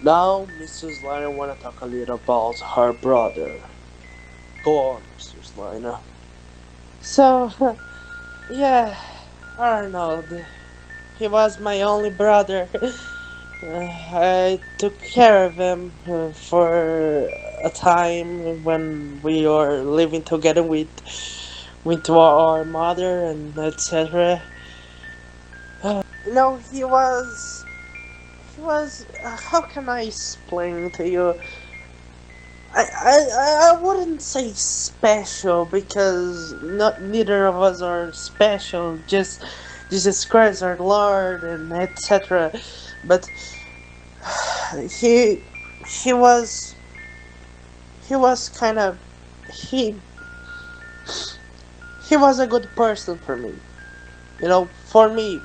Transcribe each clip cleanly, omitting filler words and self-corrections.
Now, Mrs. Lina wanna talk a little about her brother. Go on, Mrs. Lina. So, yeah, Arnold. He was my only brother. I took care of him for a time when we were living together with our mother and etc. He was. How can I explain to you? I wouldn't say special because not neither of us are special. Just Jesus Christ, our Lord, and etc. But he he was he was kind of he he was a good person for me. For me,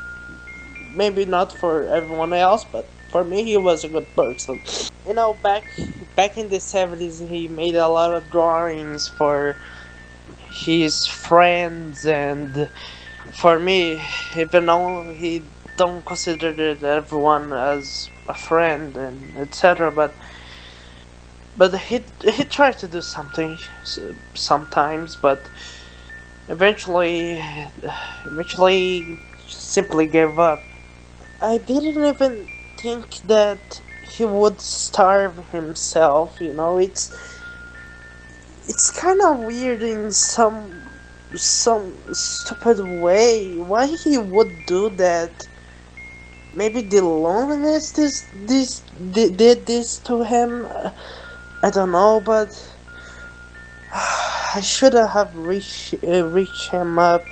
maybe not for everyone else, but for me, he was a good person. Back in the 70s, he made a lot of drawings for his friends, and for me, even though he don't consider everyone as a friend and etc. But he tried to do something sometimes, but eventually simply gave up. I didn't even think that he would starve himself. It's kind of weird in some stupid way. Why he would do that? Maybe the loneliness did this to him. I don't know, but I should have reached him up.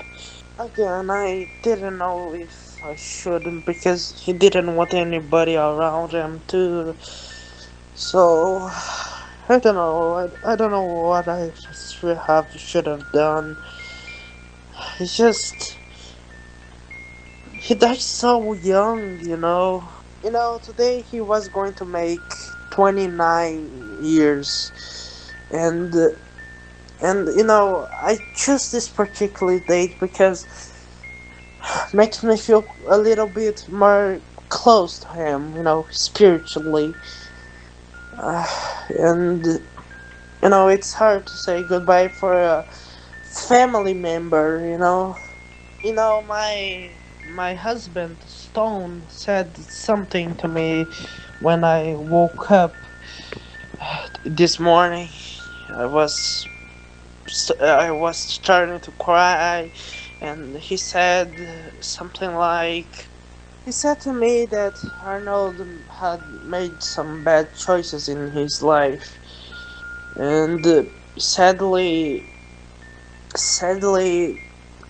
Again, I didn't know if I should because he didn't want anybody around him too. So I don't know. I don't know what I should have done. It's just he died so young. Today he was going to make 29 years, and I choose this particular date because makes me feel a little bit more close to him, spiritually. And it's hard to say goodbye for a family member. My husband Stone said something to me when I woke up this morning. I was I was starting to cry, and he said something like, he said to me that Arnold had made some bad choices in his life, and sadly,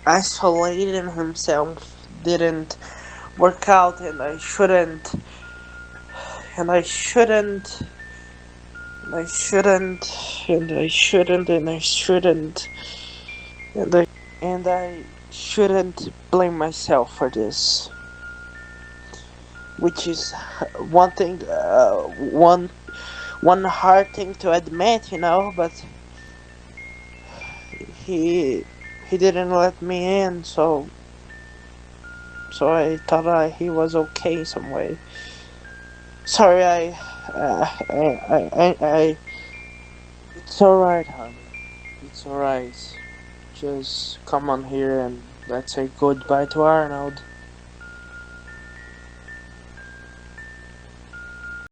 isolating himself didn't work out, and I shouldn't, and I shouldn't, and I shouldn't, and I shouldn't, and I shouldn't blame myself for this, which is one thing, one hard thing to admit. But he he didn't let me in, so I thought he was okay some way. Sorry, it's alright, honey. It's alright. Just come on here and let's say goodbye to Arnold.